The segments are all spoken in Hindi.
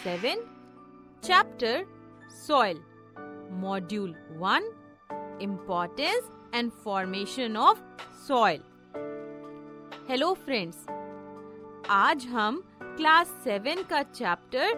7, Chapter Soil, Module 1, Importance and Formation of Soil. Hello friends, आज हम क्लास 7 का चैप्टर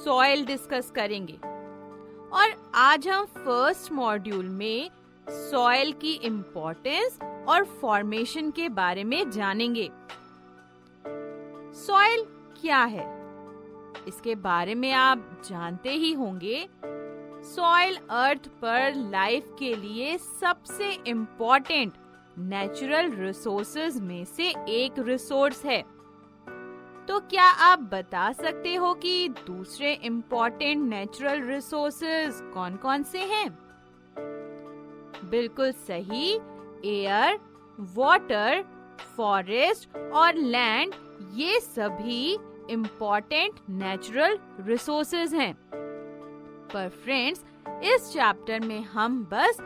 सॉइल डिस्कस करेंगे और आज हम फर्स्ट मॉड्यूल में सॉइल की इम्पोर्टेंस और फॉर्मेशन के बारे में जानेंगे। सॉइल क्या है, इसके बारे में आप जानते ही होंगे। सॉइल अर्थ पर लाइफ के लिए सबसे इम्पोर्टेंट नेचुरल रिसोर्सेज में से एक रिसोर्स है। तो क्या आप बता सकते हो कि दूसरे इम्पोर्टेंट नेचुरल रिसोर्सेज कौन-कौन से हैं? बिल्कुल सही, एयर, वाटर, फॉरेस्ट और लैंड, ये सभी इम्पोर्टेंट नेचुरल रिसोर्सेज हैं। पर फ्रेंड्स, इस चैप्टर में हम बस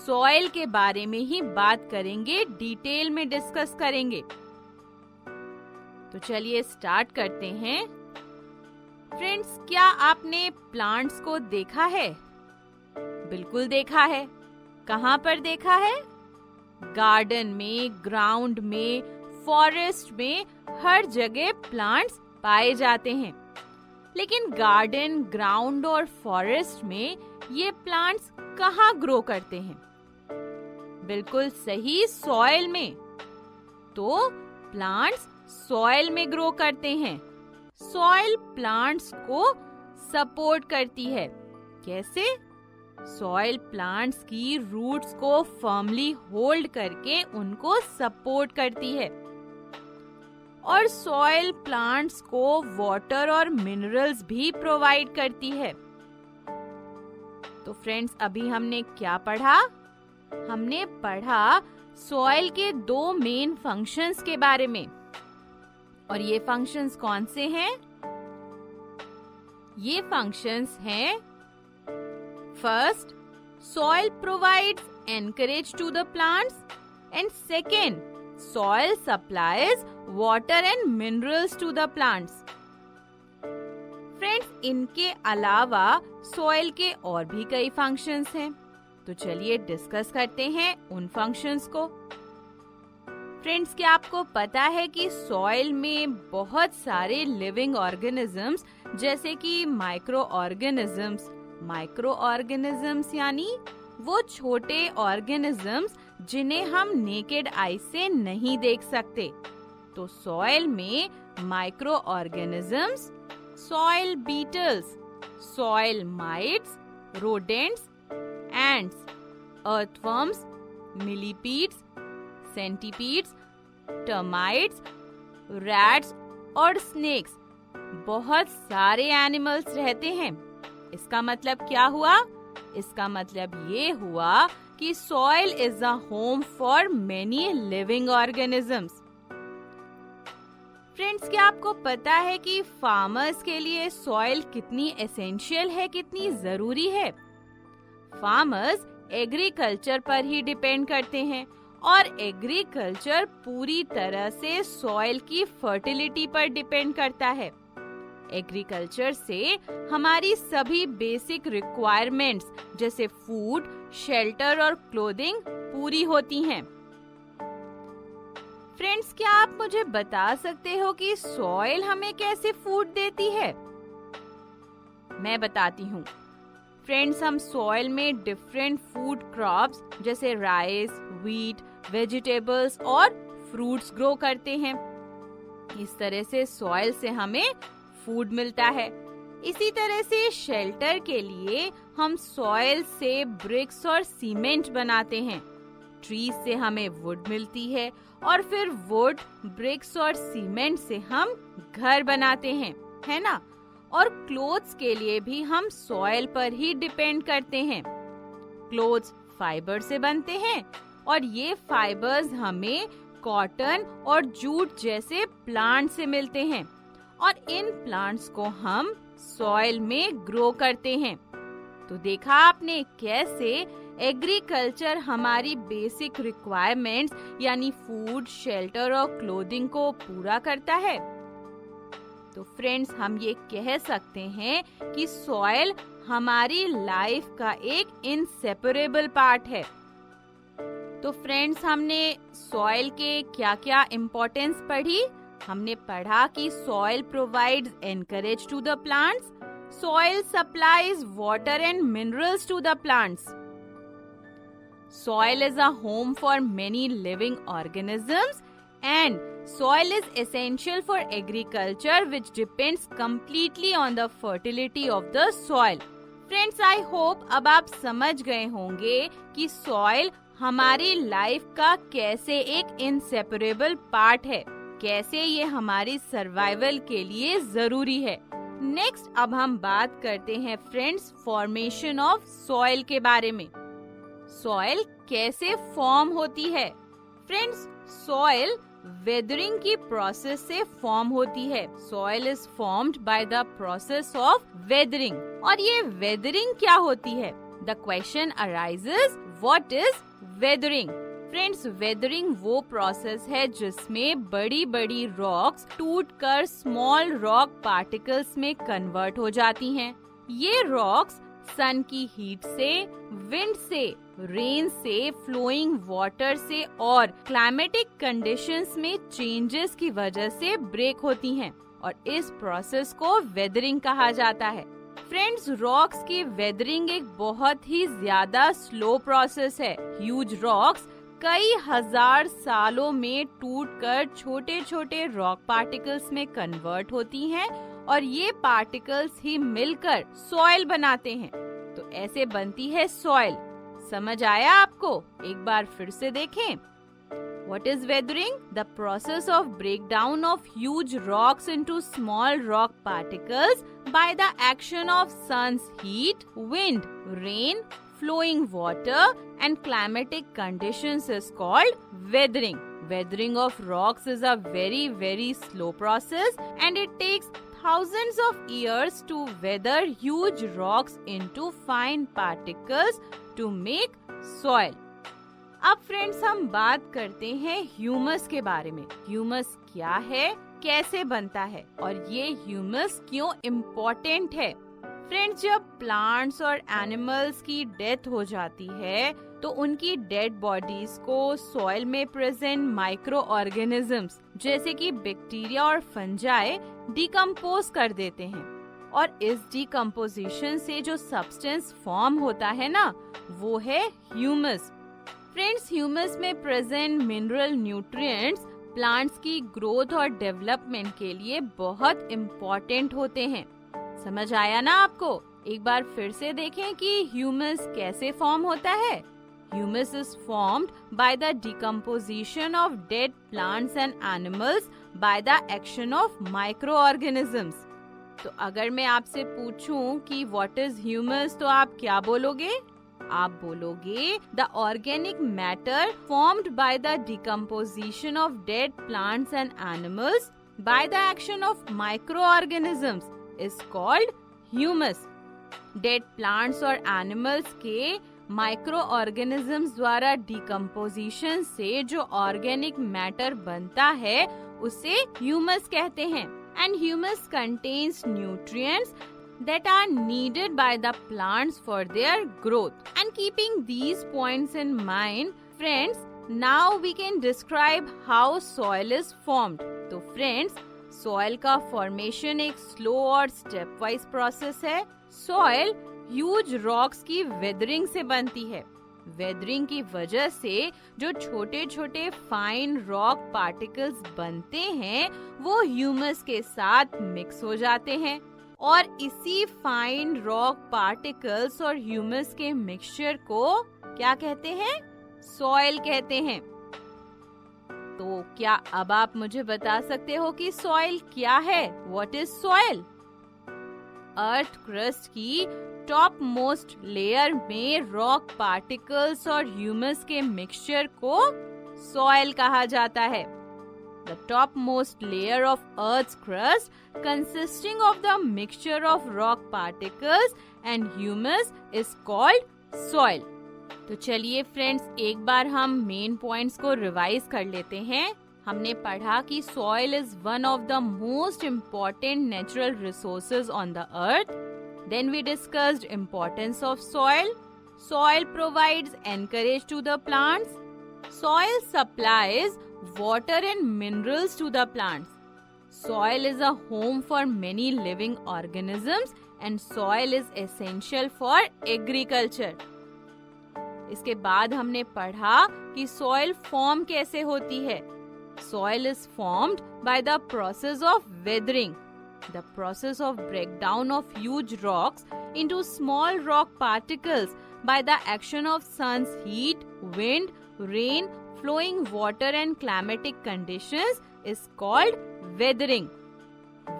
सॉइल के बारे में ही बात करेंगे, डिटेल में डिस्कस करेंगे। तो चलिए स्टार्ट करते हैं। फ्रेंड्स, क्या आपने प्लांट्स को देखा है? बिल्कुल देखा है। कहाँ पर देखा है? गार्डन में, ग्राउंड में, फॉरेस्ट में, हर जगह प्लांट्स पाए जाते हैं। लेकिन गार्डन, ग्राउंड और फॉरेस्ट में ये प्लांट्स कहाँ ग्रो करते हैं? बिल्कुल सही, सॉइल में। तो प्लांट्स सॉइल में ग्रो करते हैं। सॉइल प्लांट्स को सपोर्ट करती है। कैसे? सॉइल प्लांट्स की रूट्स को फर्मली होल्ड करके उनको सपोर्ट करती है और सॉइल प्लांट्स को वाटर और मिनरल्स भी प्रोवाइड करती है। तो फ्रेंड्स, अभी हमने क्या पढ़ा? हमने पढ़ा सॉइल के दो मेन फंक्शंस के बारे में। और ये फंक्शंस कौन से हैं? ये फंक्शंस हैं, first, soil provides encourage to the plants, and second, soil supplies water and minerals to the plants. Friends, इनके अलावा सॉइल के और भी कई फंक्शंस हैं। तो चलिए डिस्कस करते हैं उन फंक्शंस को। फ्रेंड्स, क्या आपको पता है कि सॉइल में बहुत सारे लिविंग ऑर्गेनिजम्स जैसे कि माइक्रो ऑर्गेनिजम्स यानी वो छोटे ऑर्गेनिजम्स जिन्हें हम नेकेड आई से नहीं देख सकते। तो सॉइल में micro organisms, soil beetles, soil mites, rodents, ants, earthworms, millipedes, centipedes, termites, rats और स्नेक्स, बहुत सारे एनिमल्स रहते हैं। इसका मतलब क्या हुआ? इसका मतलब ये हुआ कि soil is a home for many living organisms. Friends, क्या आपको पता है कि फार्मर्स के लिए सॉइल कितनी एसेंशियल है, कितनी जरूरी है? फार्मर्स एग्रीकल्चर पर ही डिपेंड करते हैं और एग्रीकल्चर पूरी तरह से सॉइल की फर्टिलिटी पर डिपेंड करता है। एग्रीकल्चर से हमारी सभी बेसिक रिक्वायरमेंट्स जैसे फूड, शेल्टर और क्लोथिंग पूरी होती हैं। फ्रेंड्स, क्या आप मुझे बता सकते हो कि सॉइल हमें कैसे फूड देती है? मैं बताती हूँ। फ्रेंड्स, हम सॉइल में डिफरेंट फूड क्रॉप्स जैसे राइस, व्हीट, वेजिटेबल्स और फ्रूट्स ग्रो करते हैं। इस तरह से सॉइल से हमें फूड मिलता है। इसी तरह से शेल्टर के लिए हम सॉइल से ब्रिक्स और सीमेंट बनाते हैं। ट्रीज से हमें वुड मिलती है और फिर वुड, ब्रिक्स और सीमेंट से हम घर बनाते हैं, है ना? और क्लोथ्स के लिए भी हम सॉइल पर ही डिपेंड करते हैं। क्लोथ्स फाइबर से बनते हैं और ये फाइबर्स हमें कॉटन और जूट जैसे प्लांट से मिलते हैं और इन प्लांट्स को हम सॉइल में ग्रो करते हैं। तो देखा आपने कैसे एग्रीकल्चर हमारी बेसिक रिक्वायरमेंट्स यानी फूड, शेल्टर और क्लोथिंग को पूरा करता है। तो फ्रेंड्स हम ये कह सकते हैं कि सॉइल हमारी लाइफ का एक इनसेपरेबल पार्ट है। तो फ्रेंड्स हमने सॉइल के क्या-क्या इम्पोर्टेंस पढ़ी। हमने पढ़ा कि soil provides anchorage to the plants, soil supplies water and minerals to the plants, soil is a home for many living organisms and soil is essential for agriculture which depends completely on the fertility of the soil. Friends, I hope अब आप समझ गए होंगे कि soil हमारी लाइफ का कैसे एक inseparable पार्ट है, कैसे ये हमारी सर्वाइवल के लिए जरूरी है। नेक्स्ट अब हम बात करते हैं फ्रेंड्स फॉर्मेशन ऑफ सॉइल के बारे में। सॉइल कैसे फॉर्म होती है? फ्रेंड्स, सॉइल वेदरिंग की प्रोसेस से फॉर्म होती है। Soil is formed by the process of weathering. और ये वेदरिंग क्या होती है? The question arises, what is weathering? Friends, weathering वो प्रोसेस है जिसमें बड़ी बड़ी रॉक्स टूटकर स्मॉल रॉक पार्टिकल्स में कन्वर्ट हो जाती हैं। ये रॉक्स सन की हीट से, विंड से, रेन से, फ्लोइंग वाटर से और क्लाइमेटिक कंडीशंस में चेंजेस की वजह से ब्रेक होती हैं और इस प्रोसेस को वेदरिंग कहा जाता है। फ्रेंड्स, रॉक्स की वेदरिंग एक बहुत ही ज्यादा स्लो प्रोसेस है। ह्यूज रॉक्स कई हजार सालों में टूटकर छोटे छोटे रॉक पार्टिकल्स में कन्वर्ट होती हैं और ये पार्टिकल्स ही मिलकर सॉइल बनाते हैं। तो ऐसे बनती है सॉइल। समझ आया आपको? एक बार फिर से देखें। What is weathering? The process of breakdown of huge rocks into small rock particles by the action of sun's heat, wind, rain, flowing water and climatic conditions is called weathering. Weathering of rocks is a very slow process and it takes thousands of years to weather huge rocks into fine particles to make soil. अब फ्रेंड्स हम बात करते हैं ह्यूमस के बारे में। ह्यूमस क्या है, कैसे बनता है और ये ह्यूमस क्यों इम्पोर्टेंट है? फ्रेंड्स, जब प्लांट्स और एनिमल्स की डेथ हो जाती है तो उनकी डेड बॉडीज को सॉइल में प्रेजेंट माइक्रो ऑर्गेनिजम्स जैसे कि बैक्टीरिया और फंजाई डिकम्पोज कर देते हैं और इस डिकम्पोजिशन से जो सब्सटेंस फॉर्म होता है ना, वो है ह्यूमस। फ्रेंड्स, ह्यूमस में प्रेजेंट मिनरल न्यूट्रिएंट्स प्लांट्स की ग्रोथ और डेवलपमेंट के लिए बहुत इम्पोर्टेंट होते हैं। समझ आया ना आपको? एक बार फिर से देखें कि ह्यूमस कैसे फॉर्म होता है। Humus is formed by the decomposition of dead plants and animals by the action of microorganisms. तो अगर मैं आपसे पूछूं कि what is humus तो आप क्या बोलोगे? आप बोलोगे the organic matter formed by the decomposition of dead plants and animals by the action of microorganisms is called humus. Dead plants और animals के माइक्रो ऑर्गेनिजम्स द्वारा डिकम्पोजिशन से जो ऑर्गेनिक मैटर बनता है उसे ह्यूमस कहते हैं। And humus contains nutrients that are needed by the plants for their growth. And keeping these points in mind, friends, now we can describe how soil is formed. तो friends, soil का formation एक slow और step wise process है। soil ह्यूज रॉक्स की वेदरिंग से बनती है। वेदरिंग की वजह से जो छोटे छोटे फाइन रॉक पार्टिकल्स बनते हैं वो ह्यूमस के साथ मिक्स हो जाते हैं और इसी फाइन रॉक पार्टिकल्स और ह्यूमस के मिक्सचर को क्या कहते हैं? सॉइल कहते हैं। तो क्या अब आप मुझे बता सकते हो कि सॉइल क्या है? What is soil? Earth crust की टॉप मोस्ट लेयर में रॉक पार्टिकल्स और ह्यूमस के मिक्सचर को सॉइल कहा जाता है। The topmost layer of Earth's crust consisting of the mixture of rock particles and humus is called soil. तो चलिए फ्रेंड्स, एक बार हम मेन पॉइंट्स को रिवाइज कर लेते हैं। हमने पढ़ा कि soil is one of the most important natural resources on the earth. Then we discussed importance of soil. Soil provides encourage to the plants. Soil supplies water and minerals to the plants. Soil is a home for many living organisms and soil is essential for agriculture. इसके बाद हमने पढ़ा कि soil form कैसे होती है. Soil is formed by the process of weathering, the process of breakdown of huge rocks into small rock particles by the action of sun's heat, wind, rain, flowing water and climatic conditions is called weathering.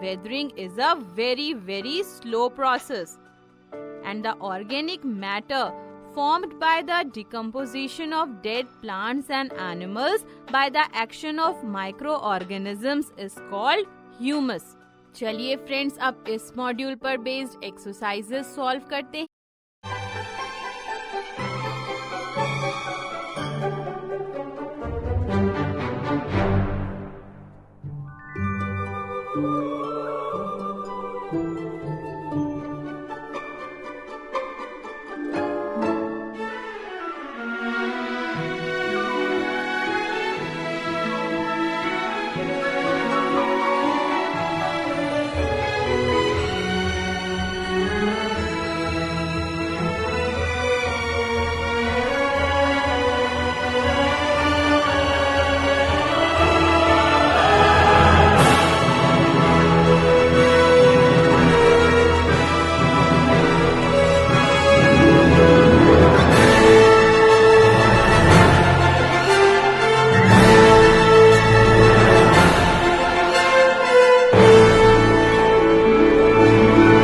Weathering is a very, very slow process. And the organic matter formed by the decomposition of dead plants and animals by the action of microorganisms is called humus. चलिए फ्रेंड्स, अब इस मॉड्यूल पर बेस्ड एक्सरसाइजेस सॉल्व करते